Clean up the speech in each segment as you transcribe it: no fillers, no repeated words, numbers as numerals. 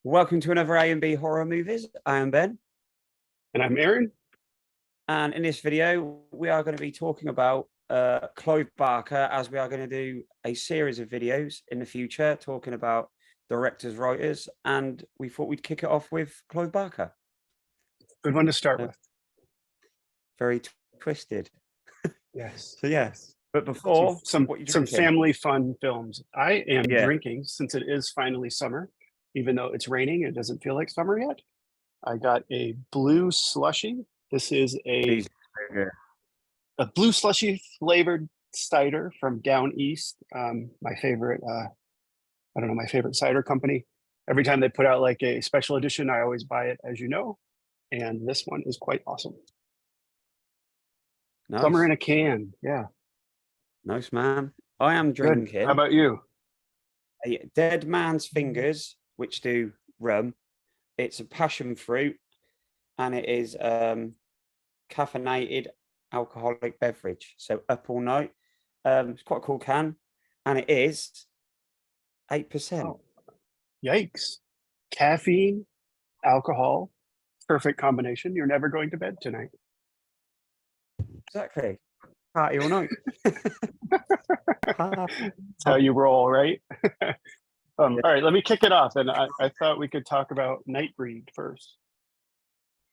Welcome to another A and B horror movies. I am Ben. And I'm Aaron. And in this video, we are going to be talking about Clive Barker, as we are going to do a series of videos in the future talking about directors, writers, and we thought we'd kick it off with Clive Barker. Good one to start with. Very twisted. Yes. So yes. But before some family fun films. I am drinking, since it is finally summer, even though it's raining, it doesn't feel like summer yet. I got a blue slushy. This is a blue slushy flavored cider from down east. My favorite, my favorite cider company. Every time they put out like a special edition, I always buy it, as you know. And this one is quite awesome. Nice. Summer in a can. Yeah. Nice, man. I am drinking. Good. How about you? A Dead Man's Fingers, which do rum. It's a passion fruit, and it is caffeinated alcoholic beverage. So up all night. It's quite a cool can, and it is 8%. Oh, yikes! Caffeine, alcohol, perfect combination. You're never going to bed tonight. Exactly. Party all night. That's how you roll, right? All right, let me kick it off. And I thought we could talk about Nightbreed first.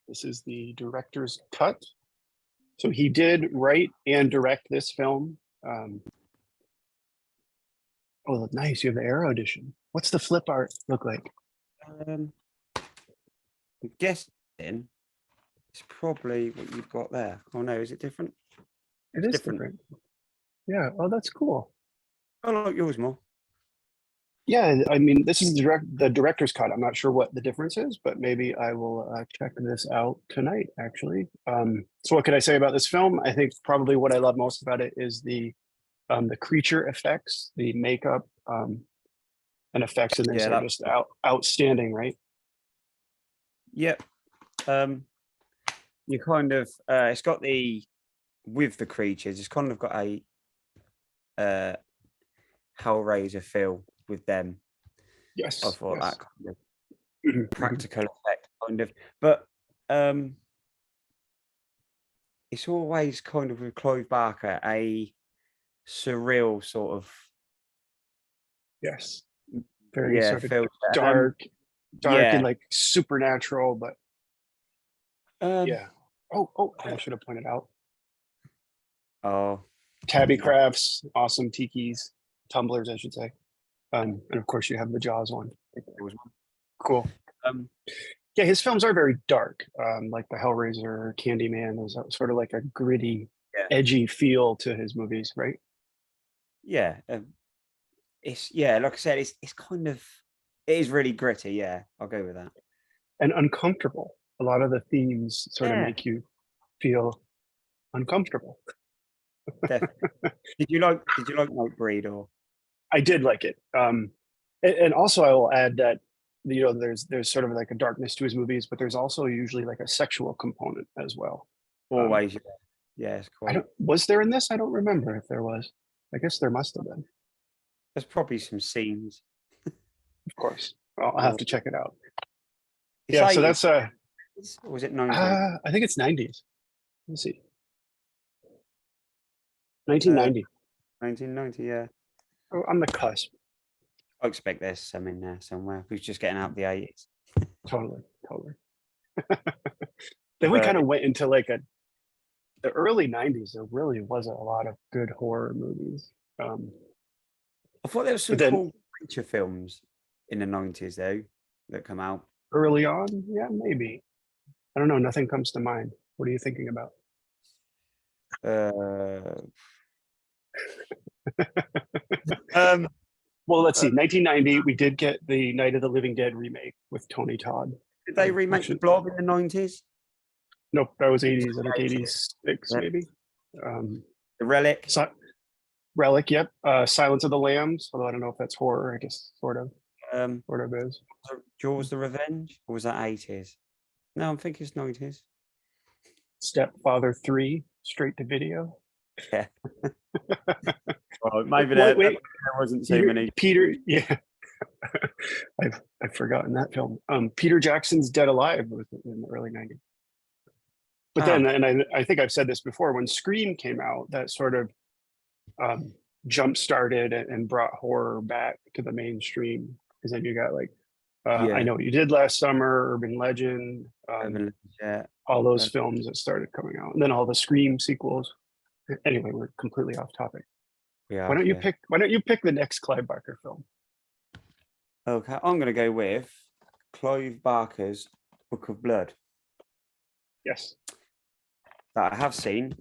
This is the director's cut. So he did write and direct this film. Oh, nice. You have the Arrow edition. What's the flip art look like? I'm guessing it's probably what you've got there. Oh no, is it different? It is different. Yeah. Oh, that's cool. I like yours more. Yeah, I mean, this is the director's cut. I'm not sure what the difference is, but maybe I will check this out tonight, actually. So what could I say about this film? I think probably what I love most about it is the creature effects, the makeup, and effects in this are just outstanding, right? Yep. You kind of it's got with the creatures, it's kind of got a Hellraiser feel with them. Yes. I thought yes. that kind of practical effect kind of, but it's always kind of with Clive Barker a surreal sort of very sort of dark and like supernatural, but yeah. Oh, I should have pointed out. Oh, Tabby crafts, awesome tikis, tumblers, I should say. And of course you have the Jaws one. Cool. Yeah, his films are very dark, like the Hellraiser, Candyman. There's sort of like a gritty, edgy feel to his movies, right? Yeah. It's like I said, it's kind of, it is really gritty. Yeah, I'll go with that. And uncomfortable. A lot of the themes sort of make you feel uncomfortable. Did you like Nightbreed? Or I did like it. And also I will add that there's sort of like a darkness to his movies, but there's also usually like a sexual component as well. Always. Yeah, it's quite. Was there in this? I don't remember if there was. I guess there must have been. There's probably some scenes. Of course. Well, I'll have to check it out. It's so that's or was it 90s? I think it's 90s. Let's see. 1990. 1990, yeah. Oh, on the cusp. I expect there's some in there somewhere. Who's just getting out of the 80s. Totally. Then we kind of went into like the early 90s. There really wasn't a lot of good horror movies. I thought there was some cool creature films in the 90s though that come out. Early on? Yeah, maybe. I don't know. Nothing comes to mind. What are you thinking about? Well, let's see. 1990, we did get the Night of the Living Dead remake with Tony Todd. Did they remake The Blob in the 90s? Nope, that was 80s. I think 86 maybe. The Relic. Relic, yep. Silence of the Lambs, although I don't know if that's horror. I guess sort of is. Jaws: The Revenge, or was that 80s? No, I'm thinking it's 90s. Stepfather 3, straight to video. Yeah. Well, maybe there wasn't too many. Peter, yeah. I've I've forgotten that film. Peter Jackson's Dead Alive was in the early 90s. But then, and I think I've said this before, when Scream came out, that sort of jump started and brought horror back to the mainstream. Because then you got like, I Know What You Did Last Summer, Urban Legend, all those films that started coming out. And then all the Scream sequels. Anyway, we're completely off topic. Yeah. Why don't you pick the next Clive Barker film? Okay, I'm going to go with Clive Barker's Book of Blood. Yes. That I have seen.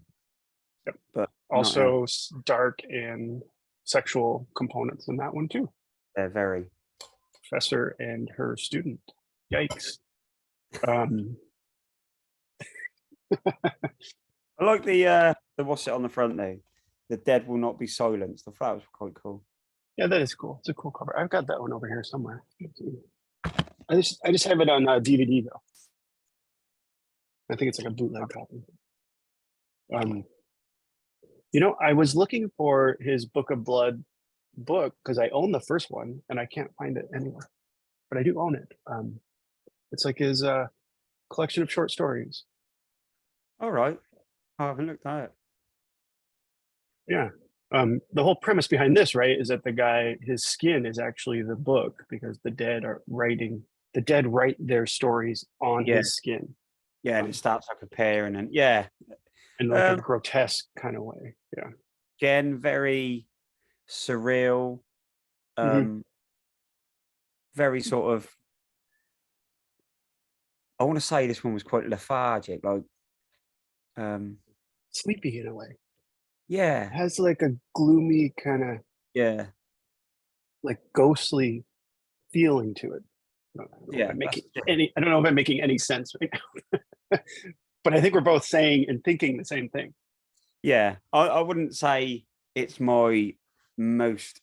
Yep. But also dark and sexual components in that one too. They're very. Professor and her student. Yikes. I like the what's it on the front though? The dead will not be silenced. I thought that was quite cool. Yeah, that is cool. It's a cool cover. I've got that one over here somewhere. I just have it on DVD though. I think it's like a bootleg copy. You know, I was looking for his Book of Blood book because I own the first one and I can't find it anywhere, but I do own it. It's like his collection of short stories. All right, I haven't looked at it. Yeah. The whole premise behind this, right, is that the guy, his skin is actually the book because the dead write their stories on his skin. Yeah, and it starts like appearing and in like a grotesque kind of way. Yeah. Again, very surreal. Very sort of. I want to say this one was quite lethargic, like sleepy in a way. Yeah. It has like a gloomy kind of like ghostly feeling to it. I don't know if I'm making any sense right now. But I think we're both saying and thinking the same thing. Yeah, I wouldn't say it's my most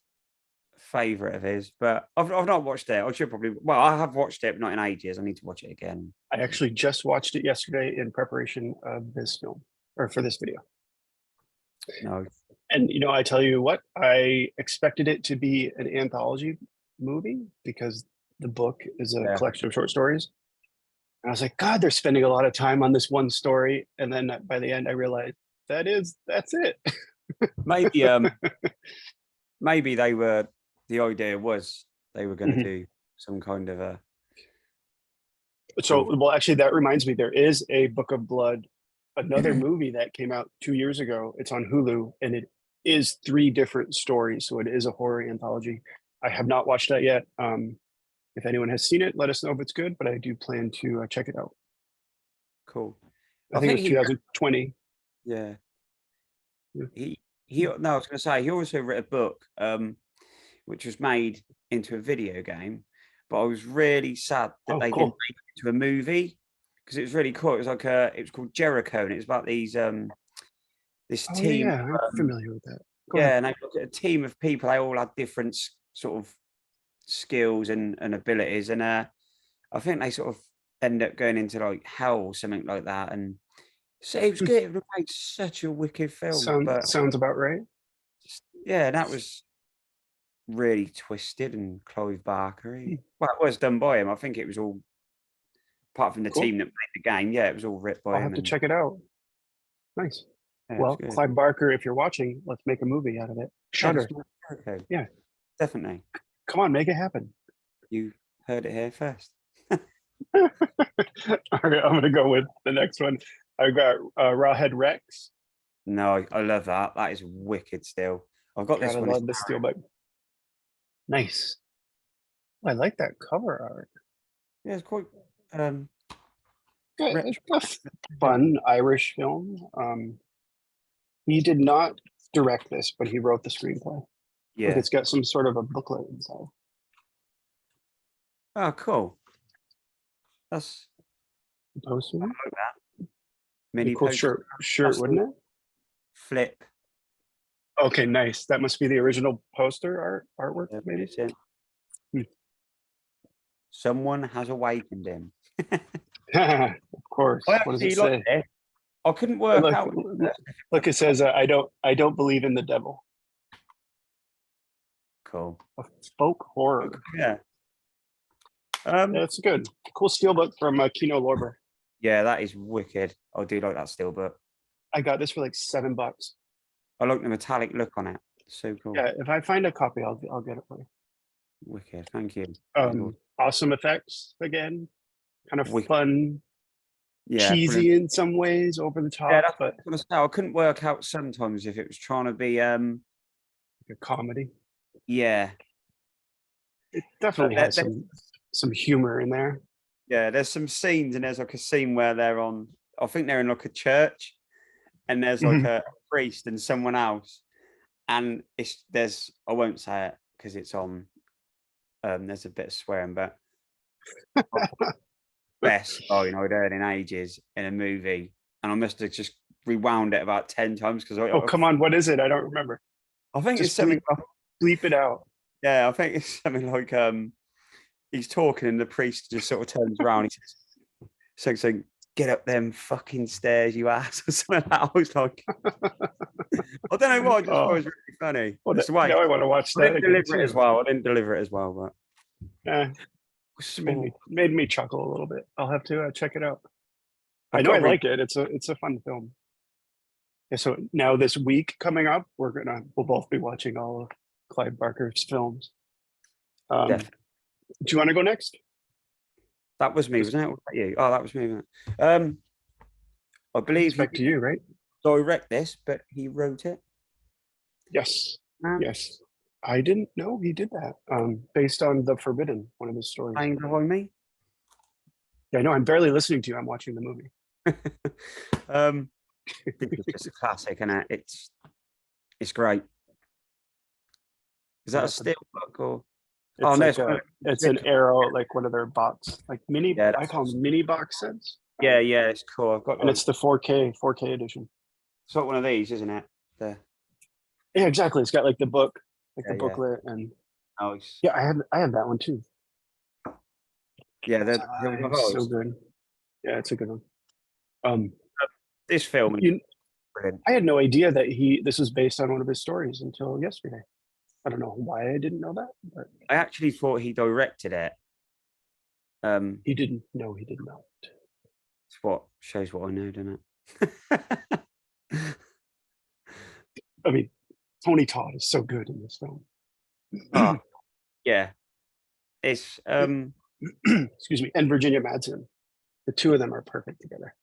favorite of his, but I've not watched it. I should probably. Well, I have watched it, but not in ages. I need to watch it again. I actually just watched it yesterday in preparation of this film or for this video. No. And you know, I tell you what, I expected it to be an anthology movie because the book is a collection of short stories. And I was like, God, they're spending a lot of time on this one story. And then by the end, I realized that's it. Maybe maybe the idea was they were going to do some kind of a. So, well, actually, that reminds me, there is a Book of Blood, another movie that came out 2 years ago. It's on Hulu, and it is 3 different stories. So it is a horror anthology. I have not watched that yet. If anyone has seen it, let us know if it's good, but I do plan to check it out. Cool. I think it was 2020. Yeah. I was going to say, he also wrote a book, which was made into a video game, but I was really sad that they didn't make it into a movie because it was really cool. It was like it was called Jericho, and it was about these this team. Yeah, I'm familiar with that. And they looked at a team of people. They all had different sort of skills and abilities, and I think they sort of end up going into like hell or something like that. And so it was good. It made such a wicked film. Sounds about right. Yeah, that was really twisted and Clive Barker. Well, it was done by him. I think it was all apart from the team that made the game. Yeah, it was all written by him. I'll have to check it out. Nice. Yeah, well, Clive Barker, if you're watching, let's make a movie out of it. Shudder. Okay. Yeah, definitely. Come on, make it happen. You heard it here first. All right, I'm going to go with the next one. I got Rawhead Rex. No, I love that. That is wicked still. I've got this one. I love the steelbook. Nice. I like that cover art. Yeah, it's quite good. It's a fun Irish film. He did not direct this, but he wrote the screenplay. Yeah, like it's got some sort of a booklet inside. Oh, cool. That's the poster. I like that. Mini cool shirt, wouldn't it? Flip. Okay, nice. That must be the original poster artwork, maybe. Someone has awakened him. Of course. What does it say? I couldn't work out. Look, it says, I don't believe in the devil. Cool. A folk horror. Yeah. It's good. Cool steelbook from Kino Lorber. Yeah, that is wicked. I do like that steelbook. I got this for like $7. I like the metallic look on it. So cool. Yeah, if I find a copy, I'll get it for you. Wicked. Thank you. Awesome effects again. Kind of fun, yeah, cheesy brilliant. in some ways, over the top. Yeah, that's but what I couldn't work out sometimes if it was trying to be like a comedy. Yeah. It definitely has some humor in there. Yeah, there's some scenes, and there's like a scene where they're on, I think they're in like a church, and there's like a priest and someone else, and I won't say it because it's on, there's a bit of swearing, but best line I'd heard in ages in a movie, and I must have just rewound it about 10 times because oh, come on, what is it? I don't remember. I think it's something. Bleep it out. Yeah, I think it's something like he's talking and the priest just sort of turns around. He says something, "Get up them fucking stairs, you ass," or something like that. I was like, I don't know why. I just thought it was really funny. Well, now I want to watch that. I didn't deliver it as well, but made me chuckle a little bit. I'll have to check it out. I know I like it. It's a fun film. Yeah, so now this week coming up, we'll both be watching all of Clive Barker's films. Do you want to go next? That was me, wasn't it? What about you? Oh, that was me. I believe back to you, right? Direct this, but he wrote it. Yes. Yes. I didn't know he did that. Based on The Forbidden, one of his stories. Playing behind me. Yeah, I know. I'm barely listening to you. I'm watching the movie. It's a classic, and it's great. Is that a steelbook or? It's an Arrow, like one of their box, like mini. Yeah, I call them mini box sets. Yeah, it's cool. I've got, and it's the 4K edition. It's not one of these, isn't it? Yeah, exactly. It's got like the book, like the booklet, and yeah, I have that one too. Yeah, they're so good. Yeah, it's a good one. This film, I had no idea that this was based on one of his stories until yesterday. I don't know why I didn't know that, but I actually thought he directed it. He didn't. No, he did not. It's what shows what I know, doesn't it? I mean, Tony Todd is so good in this film. Yeah, it's excuse me, and Virginia Madsen. The two of them are perfect together.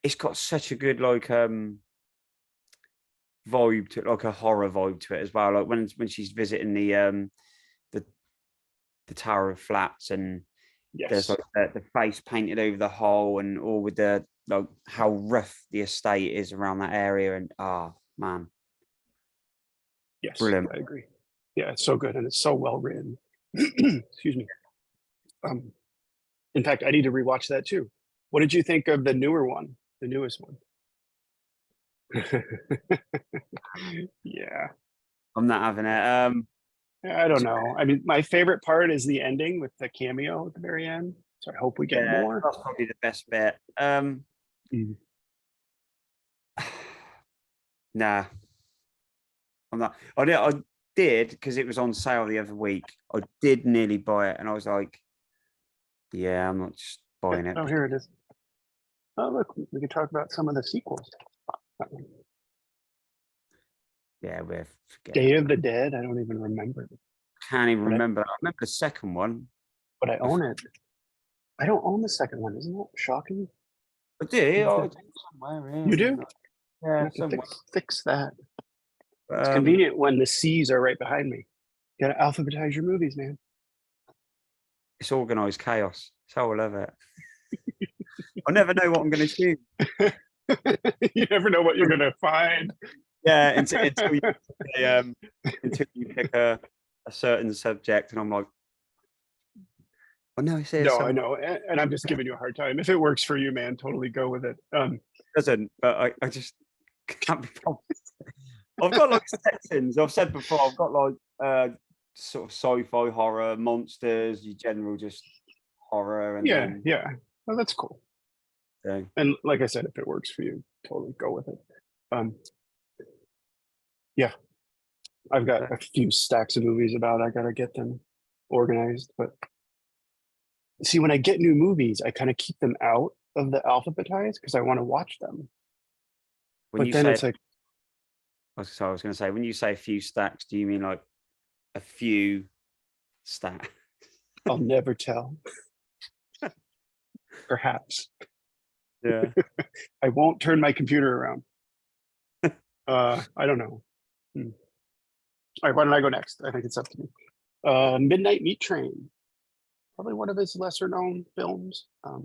It's got such a good vibe to it, like a horror vibe to it as well. Like when she's visiting the Tower of Flats, and there's like the face painted over the hole, and all with the like how rough the estate is around that area, and man, yes, brilliant. I agree. Yeah, it's so good, and it's so well written. Excuse me. In fact, I need to rewatch that too. What did you think of the newer one, the newest one? Yeah, I'm not having it. I don't know. I mean, my favorite part is the ending with the cameo at the very end. So I hope we get more. That's probably the best bit. Nah, I'm not. I did because it was on sale the other week. I did nearly buy it, and I was like, "Yeah, I'm not just buying it." Oh, here it is. Oh, look, we can talk about some of the sequels. Yeah, we're Day of the Dead. I don't even remember. Can't even remember. I remember the second one, but I own it. I don't own the second one. Isn't that shocking? I do. Somewhere. You do? Yeah, fix that. It's convenient when the C's are right behind me. You gotta alphabetize your movies, man. It's organized chaos. That's how I love it. I never know what I'm going to choose. You never know what you're going to find. Yeah, until you pick a certain subject, and I'm like, "Oh no, I know, and I'm just giving you a hard time. If it works for you, man, totally go with it." It doesn't, but I just can't be bothered. I've got like sections. I've said before. I've got like sort of sci-fi, horror, monsters, your general just horror, and yeah. Well, that's cool. Yeah. And like I said, if it works for you, totally go with it. Yeah, I've got a few stacks of movies I gotta get them organized, but see, when I get new movies, I kind of keep them out of the alphabetized because I want to watch them. When But you then say, it's like, I was going to say, when you say a few stacks, do you mean like a few stacks? I'll never tell. Perhaps. Yeah. I won't turn my computer around. I don't know. All right, why don't I go next? I think it's up to me. Midnight Meat Train. Probably one of his lesser known films. I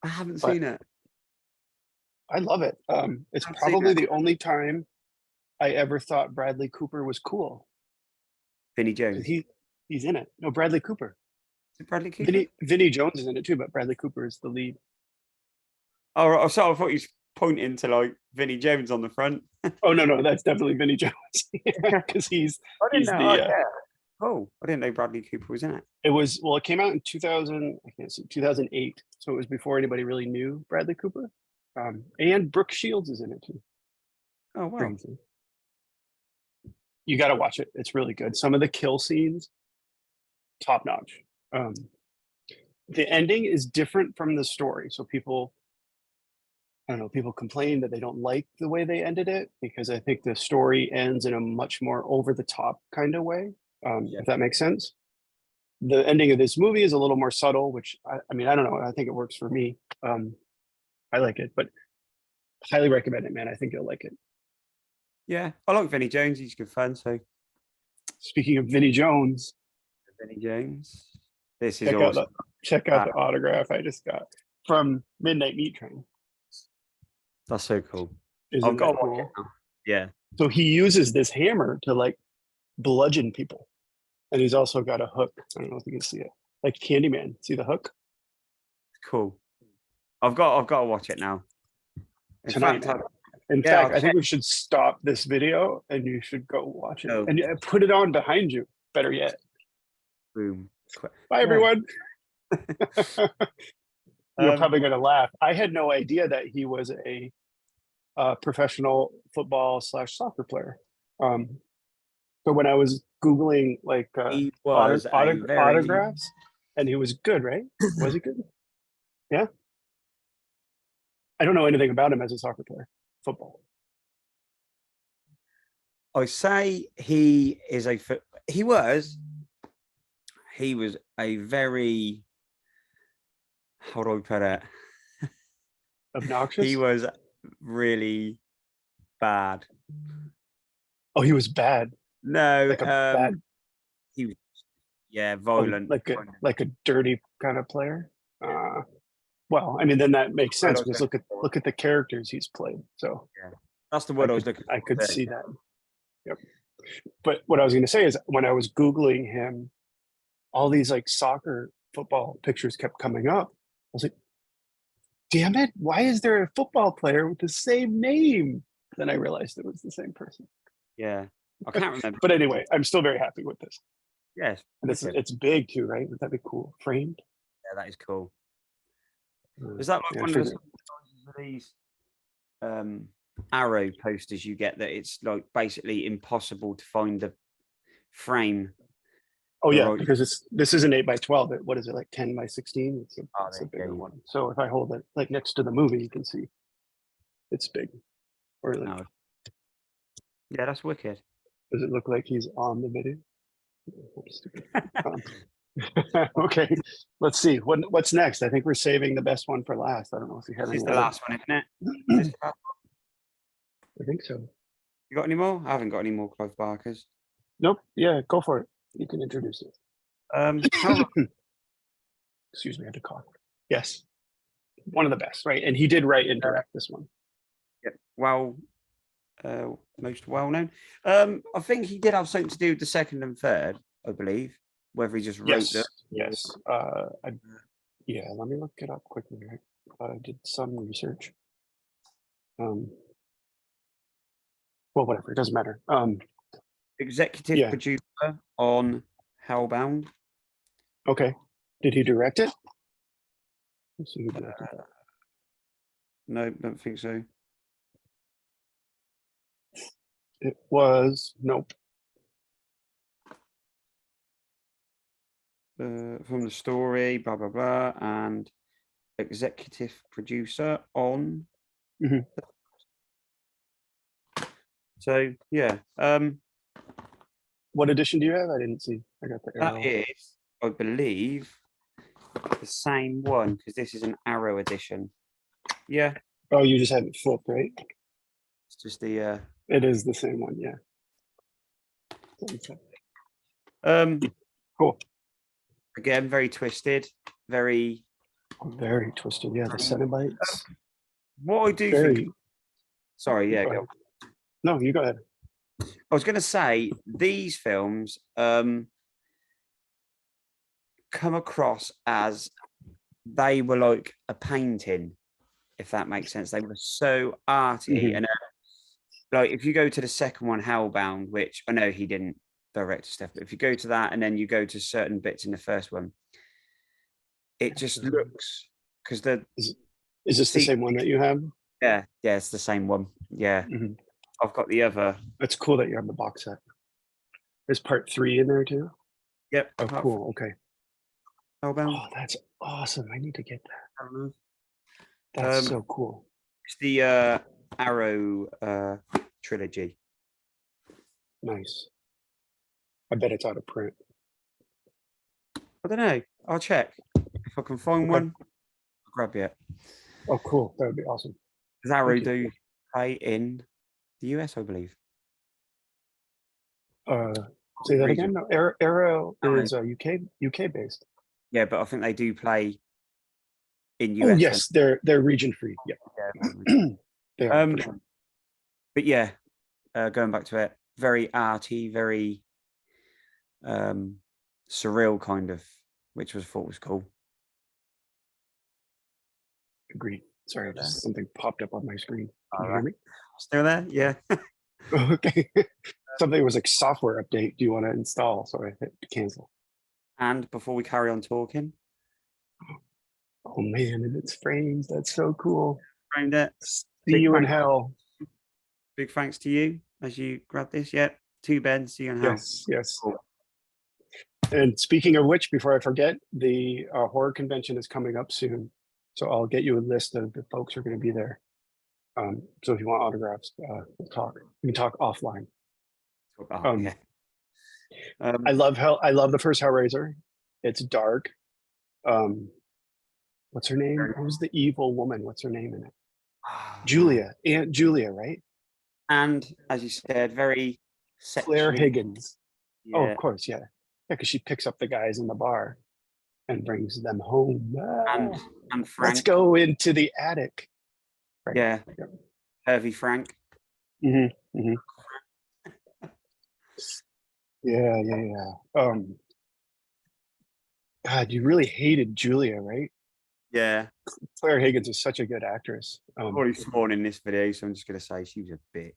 haven't But seen it. I love it. It's I've seen probably it. the only time I ever thought Bradley Cooper was cool. Vinnie 'Cause Jones. he's in it. No, Bradley Cooper. Is it Bradley Cooper? Vinnie Jones is in it too, but Bradley Cooper is the lead. Oh, right, so I thought he's pointing to like Vinnie Jones on the front. Oh no, that's definitely Vinnie Jones because I didn't he's know. the. Yeah. Oh, I didn't know Bradley Cooper was in it. It was, well, it came out in 2000. I can't see, 2008. So it was before anybody really knew Bradley Cooper. And Brooke Shields is in it too. Oh, wow. Crazy. You got to watch it. It's really good. Some of the kill scenes, top notch. The ending is different from the story. So people, I don't know, people complain that they don't like the way they ended it because I think the story ends in a much more over the top kind of way, Yeah. if that makes sense. The ending of this movie is a little more subtle, which I mean, I don't know. I think it works for me. I like it, but highly recommend it, man. I think you'll like it. Yeah. I like Vinnie Jones. He's a good fan. So, Speaking of Vinnie Jones, Vinnie Jones. This is check out awesome. the autograph I just got from Midnight Meat Train. That's so cool. Isn't I've got that to watch cool? it now. Yeah. So he uses this hammer to like bludgeon people, and he's also got a hook. I don't know if you can see it, like Candyman. See the hook? Cool. I've got to watch it now. Tonight, man. In Yeah, fact, I think we should stop this video and you should go watch it Oh. and put it on behind you. Better yet. Boom. Bye, Yeah. everyone. You're probably going to laugh. I had no idea that he was a professional football / soccer player. So when I was Googling like he was autographs, and he was good, right? Was he good? Yeah. I don't know anything about him as a soccer player, football. I say he was a very, how do I put it? Obnoxious? He was really bad. Oh, he was bad. No, like a bad. He was, violent. Like a dirty kind of player. Well, I mean, then that makes sense because look at the characters he's played. So yeah, that's the word I was looking for. I could see that. Yep. But what I was going to say is when I was Googling him, all these like soccer football pictures kept coming up. I was like, damn it, why is there a football player with the same name? Then I realized it was the same person. Yeah, I can't remember. But anyway, I'm still very happy with this. Yes. And it's big too, right? Would that be cool? Framed? Yeah, that is cool. Is that like one of these arrow posters you get that it's like basically impossible to find the frame? Oh yeah, because this is an 8x12. What is it, like 10 by 16? It's a bigger one. So if I hold it like next to the movie, you can see it's big. Or like, yeah, that's wicked. Does it look like he's on the video? Okay, let's see what's next. I think we're saving the best one for last. I don't know if you have any. This is the last one, isn't it? I think so. You got any more? I haven't got any more Clive Barkers. Nope. Yeah, go for it. You can introduce it. Excuse me, I had to cough. Yes, one of the best, right? And he did write and direct this one. Yeah, well, most well known. I think he did have something to do with the second and third, I believe. Whether he just wrote them. Yes. Yeah, let me look it up quickly. I did some research. Well, whatever, it doesn't matter. Executive producer on Hellbound. Okay. Did he direct it? Let's see who directed that. No, don't think so. It was, nope. from the story, blah blah blah, and executive producer on. So yeah. What edition do you have? I didn't see. I got the Arrow. That is, I believe, the same one because this is an Arrow edition. Yeah. Oh, you just had it flipped, right? It's just the. It is the same one, yeah. Cool. Again, very twisted, very twisted. Yeah, the Cenobites. What I do think. Sorry, yeah, go. No, you go ahead. I was going to say these films come across as they were like a painting, if that makes sense. They were so arty, and like if you go to the second one, Hellbound, which I know he didn't direct stuff, but if you go to that and then you go to certain bits in the first one, it just looks because is this the same one that you have? Yeah, it's the same one. Yeah. I've got the other. That's cool that you have the box set. There's part 3 in there too? Yep. Oh, cool. Okay. Hellbound. Oh, that's awesome. I need to get that. That's so cool. It's the Arrow trilogy. Nice. I bet it's out of print. I don't know. I'll check. If I can find one, I'll grab it. Oh, cool. That would be awesome. Does Arrow do play in the US, I believe? Say that again? No, Arrow is UK based. Yeah, but I think they do play in US. Oh, yes, they're region free. Yeah. But yeah, going back to it, very arty, very surreal kind of, which I thought was cool. Agreed. Sorry, just something popped up on my screen. Can you hear me? Still there? Yeah. Okay. Something was like software update. Do you want to install? So I hit cancel. And before we carry on talking. Oh man, and it's frames. That's so cool. Framed it. See you in hell. Big thanks to you as you grab this. Yep. 2 beds. See you in hell. Yes. Cool. And speaking of which, before I forget, the horror convention is coming up soon. So I'll get you a list of the folks who are going to be there. So if you want autographs, we'll talk. We can talk offline. I love the first Hellraiser. It's dark. What's her name? Who's the evil woman? What's her name in it? Julia. Aunt Julia, right? And as you said, very Claire Higgins. Yeah. Oh, of course, yeah. Because she picks up the guys in the bar and brings them home. And Frank. Let's go into the attic. Right. Yeah. Hervey Frank. Yeah. God, you really hated Julia, right? Yeah. Claire Higgins is such a good actress. I've already sworn in this video, so I'm just going to say she was a bitch.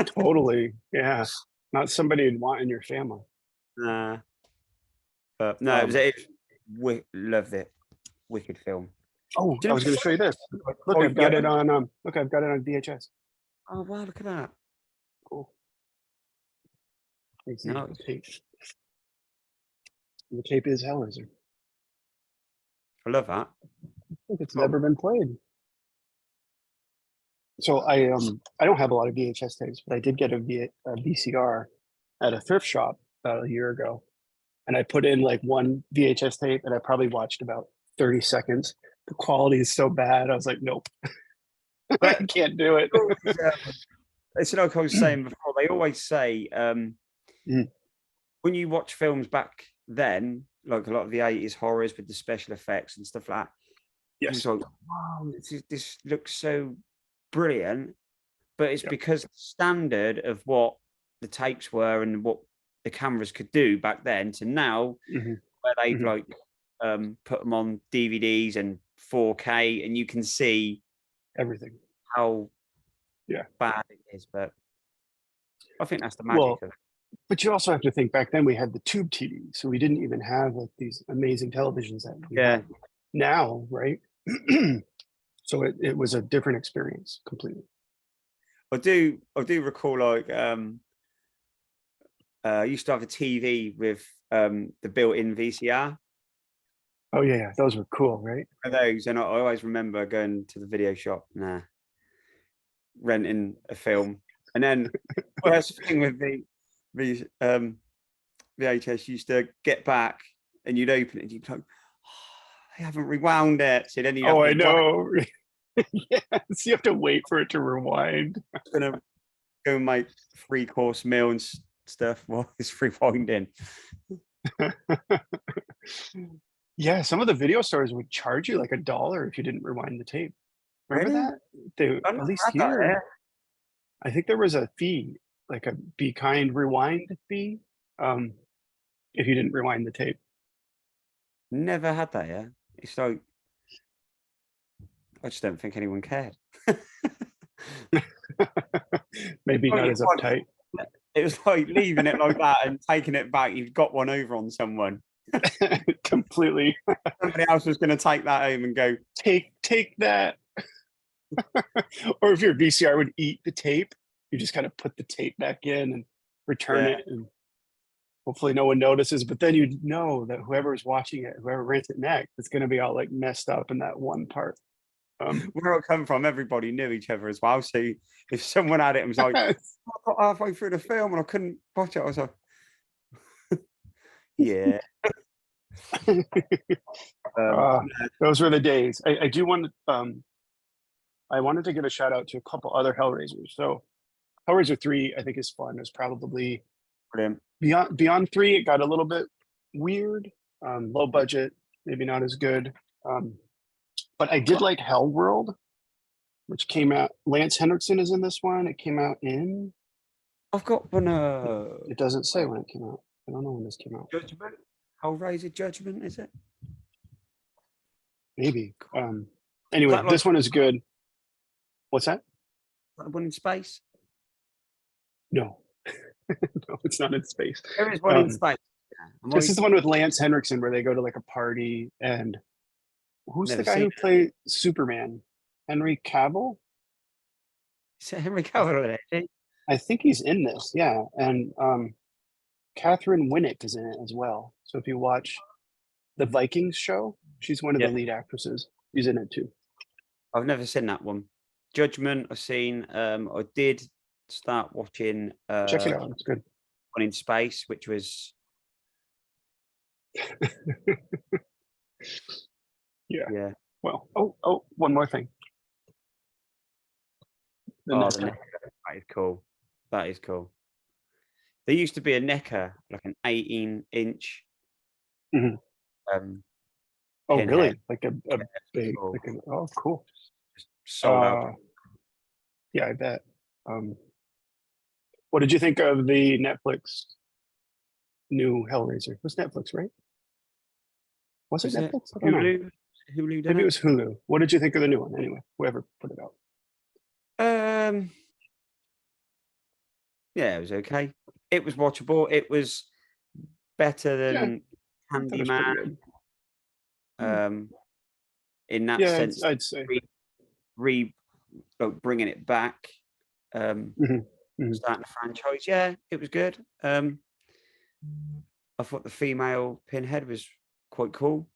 Totally. Yeah. Not somebody you'd want in your family. Nah. But no, loved it. Wicked film. Oh, I was going to show you this. Look, I've got it on. Look, I've got it on VHS. Oh wow! Look at that. Cool. No. The tape is Hellraiser. I love that. I think it's never been played. So I don't have a lot of VHS tapes, but I did get a VCR at a thrift shop about a year ago, and I put in like one VHS tape, and I probably watched about 30 seconds. The quality is so bad. I was like, nope, I can't do it. It's like I was saying before. They always say when you watch films back then, like a lot of the 80s horrors with the special effects and stuff like that. Yes. It's like, wow, this looks so brilliant, but it's because the standard of what the tapes were and what the cameras could do back then to now, where they've like put them on DVDs and 4K, and you can see everything how bad it is. But I think that's the magic of it. But you also have to think back then we had the tube TV, so we didn't even have like these amazing televisions that we have now, right? So it was a different experience completely. I do recall like I used to have a TV with the built-in VCR. Oh yeah, those were cool, right? Those, and I always remember going to the video shop, renting a film, and then worst thing with the VHS, used to get back and you'd open it and you'd be like, oh, they haven't rewound it. So then you I know. Yes, you have to wait for it to rewind. I'm gonna go and make 3-course meal and stuff while it's rewinding. Yeah, some of the video stores would charge you like $1 if you didn't rewind the tape. Remember Really? that? They, at least here, I think there was a fee, like a Be Kind rewind fee, if you didn't rewind the tape. Never had that. Yeah, it's like I just don't think anyone cared. Maybe not as uptight. It was like leaving it like that and taking it back. You've got one over on someone. Completely. Somebody else was going to take that home and go, take that. Or if your VCR would eat the tape, you just kind of put the tape back in and return it, and hopefully no one notices. But then you'd know that whoever's watching it, whoever rents it next, it's going to be all like messed up in that one part. Where I come from, everybody knew each other as well. So if someone had it and was like, I got halfway through the film and I couldn't watch it, I was like, yeah. Those were the days. I do want to, I wanted to give a shout out to a couple other Hellraisers. So Hellraiser 3, I think, is fun. It's probably Brilliant. Beyond 3, it got a little bit weird, low budget, maybe not as good. But I did like Hell World, which came out. Lance Henriksen is in this one. It came out in. I've got one. It doesn't say when it came out. I don't know when this came out. Judgment. Hellraiser Judgment, is it? Maybe. Anyway, this one is good. What's that? One in space? No. No, it's not in space. There is one in space. This is the one with Lance Henriksen where they go to like a party, and who's the guy who played Superman? Henry Cavill? Is it Henry Cavill in it? I think he's in this, yeah. And Catherine Winnick is in it as well. So if you watch the Vikings show, she's one of the lead actresses. She's in it too. I've never seen that one. Judgment, I've seen. I did start watching. Check it out. It's good. One in space, which was. Yeah. Well, one more thing. That is cool. That is cool. There used to be a NECA, like an 18-inch. Oh, really? Like a big. Cool. Like oh, cool. Sold out. Yeah, I bet. What did you think of the Netflix new Hellraiser? It was Netflix, right? Was it Netflix? I don't know. Hulu. Maybe it was Hulu. What did you think of the new one? Anyway, whoever put it out. Yeah, it was okay. It was watchable. It was better than Candyman. In that sense, I'd say bringing it back. Starting the franchise. Yeah, it was good. I thought the female Pinhead was quite cool.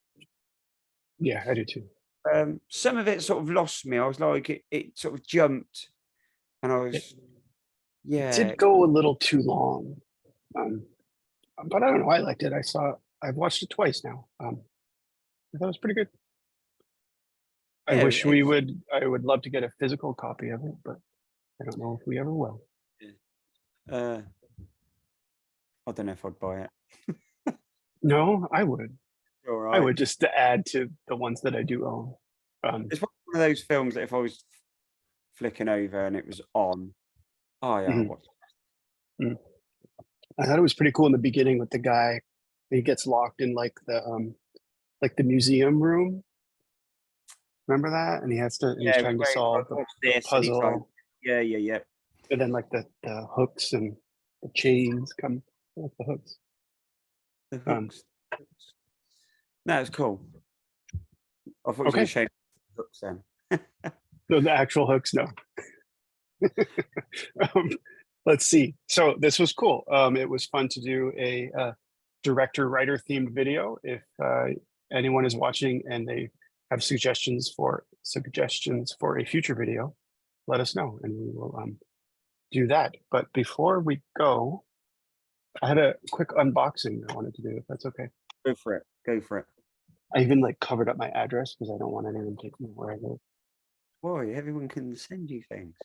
Yeah, I do too. Some of it sort of lost me. I was like, it sort of jumped, and I was, it did go a little too long. But I don't know. I liked it. I've watched it twice now. I thought it was pretty good. I wish I would love to get a physical copy of it, but I don't know if we ever will. I don't know if I'd buy it. No, I would. Right. I would, just to add to the ones that I do own. It's one of those films that if I was flicking over and it was on, I watched it. I thought it was pretty cool in the beginning with the guy. He gets locked in like the museum room. Remember that? And he's trying to solve the puzzle. Like, yeah. And then like the hooks and the chains come off the hooks. The hooks. No, it's cool. I thought it was going to show the hooks then. No, the actual hooks, no. Let's see. So this was cool. It was fun to do a director writer themed video. If anyone is watching and they have suggestions for a future video, let us know and we will do that. But before we go, I had a quick unboxing I wanted to do, if that's okay. Go for it. Go for it. I even like covered up my address because I don't want anyone taking me where I live. Boy, everyone can send you things.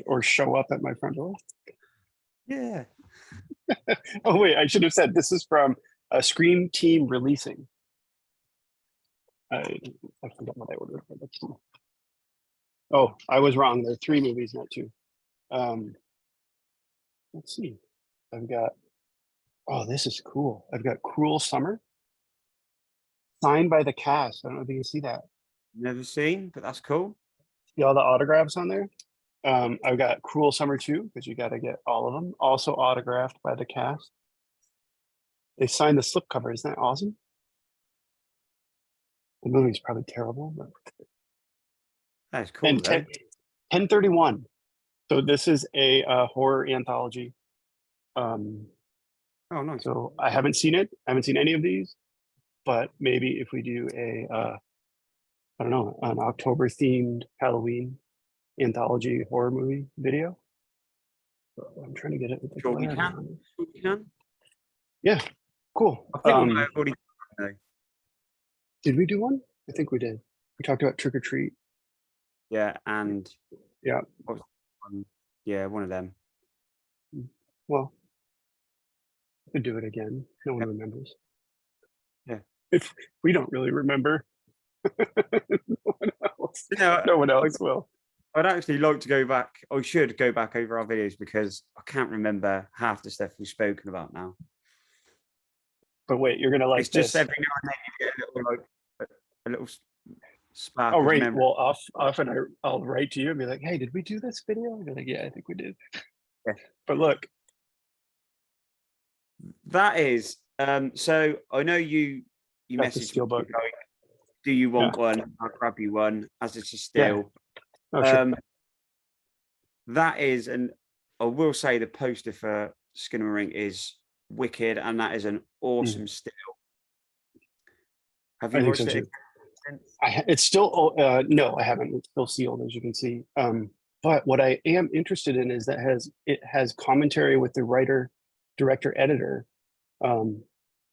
or show up at my front door. Yeah. Oh wait, I should have said this is from a Scream Team Releasing. I forgot what I ordered for the team. Oh, I was wrong. There are 3 movies, not 2. Let's see. I've got. Oh, this is cool. I've got Cruel Summer, signed by the cast. I don't know if you can see that. Never seen, but that's cool. See all the autographs on there? I've got Cruel Summer 2, because you got to get all of them. Also autographed by the cast. They signed the slipcover. Isn't that awesome? The movie's probably terrible, but That's cool. and 1031. So this is a horror anthology. Oh, nice. So I haven't seen it. I haven't seen any of these, but maybe if we do a I don't know, an October themed Halloween anthology horror movie video. I'm trying to get it with the Sure we glare can. on. Sure we can. Yeah, cool. I think we might have already. Did we do one? I think we did. We talked about Trick or Treat. Yeah, and Yeah. Yeah, one of them. Well, we could do it again. No one remembers. Yeah. If we don't really remember, no one else will. I'd actually like to go back. I should go back over our videos because I can't remember half the stuff we've spoken about now. But wait, you're gonna like it's just this. every now and then you get a little spark. Oh, of right. memory. Well, often I'll write to you and be like, "Hey, did we do this video?" And you're like, "Yeah, I think we did." Yeah. But look, that is. So I know you that's a messaged steelbook. me going, do you want one? I'll grab you one, as it's a still. Oh, sure. That is, and I will say the poster for Skinamarink is wicked, and that is an awesome still. Have you watched it? It's still no, I haven't. It's still sealed, as you can see. But what I am interested in is that it has commentary with the writer, director, editor, and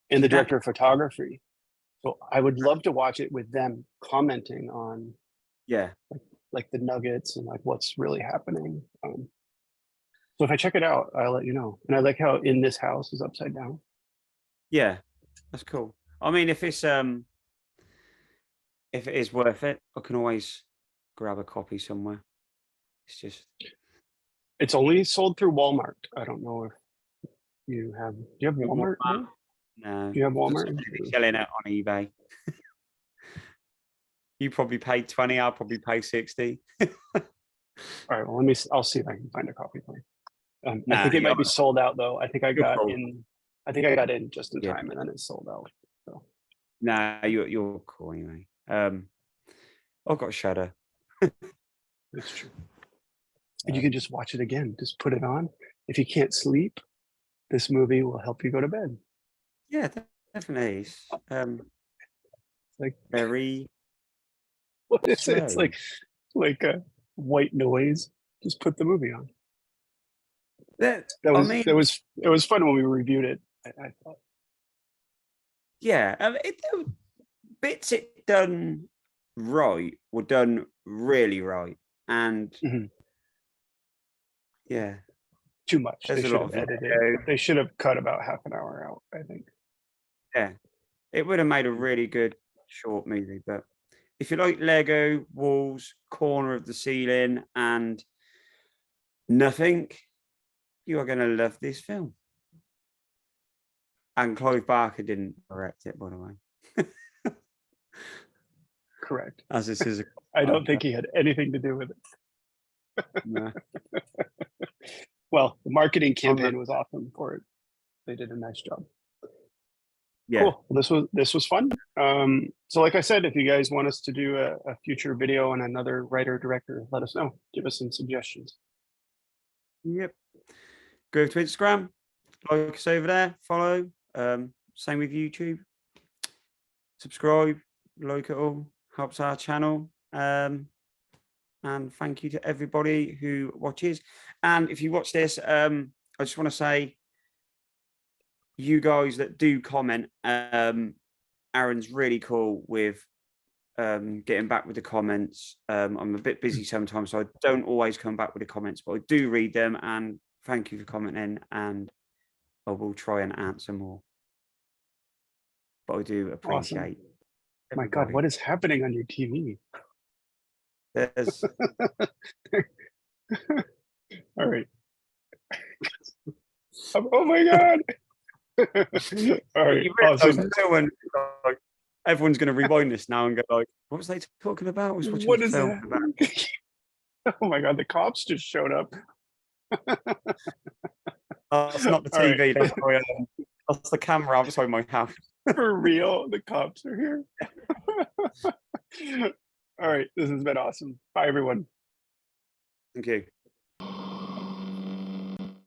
the director of photography. So I would love to watch it with them commenting on, like the nuggets and like what's really happening. So if I check it out, I'll let you know. And I like how In This House is upside down. Yeah, that's cool. I mean, if it is worth it, I can always grab a copy somewhere. It's only sold through Walmart. I don't know if you have. Do you have Walmart? No. Do you have Walmart? Selling it on eBay. You probably paid 20. I'll probably pay 60. All right. Well, I'll see if I can find a copy for you. Nah, I think it might be sold out though. I think I got cool. in. I think I got in just in time, and then it's sold out. So. Nah, you're cool anyway. I've got Shudder. That's true. And you can just watch it again. Just put it on. If you can't sleep, this movie will help you go to bed. Yeah, definitely. It's like very. What is it? It's like a white noise. Just put the movie on. It was fun when we reviewed it. I thought. Yeah, bits it done right were done really right, and yeah, too much. There's they should have edited. They should have cut about half an hour out, I think. Yeah, it would have made a really good short movie. But if you like Lego, walls, corner of the ceiling, and nothing, you are going to love this film. And Clive Barker didn't direct it, by the way. Correct. As this is, I don't think he had anything to do with it. No. Well, the marketing campaign was awesome for it. They did a nice job. Yeah. Cool. Well, this was fun. So like I said, if you guys want us to do a future video on another writer director, let us know. Give us some suggestions. Yep. Go to Instagram, like us over there, follow. Same with YouTube. Subscribe, like it all, helps our channel. And thank you to everybody who watches. And if you watch this, I just want to say, you guys that do comment, Aaron's really cool with getting back with the comments. I'm a bit busy sometimes, so I don't always come back with the comments, but I do read them, and thank you for commenting, and I will try and answer more. But I do appreciate My God, what is happening on your TV? There's all right. Oh my God. All right. Awesome. Like, everyone's going to rewind this now and go like, what was they talking about? What is that? Oh my God, the cops just showed up. That's not the TV. Right. That's the camera outside my house. For real, the cops are here. All right, this has been awesome. Bye, everyone. Thank you.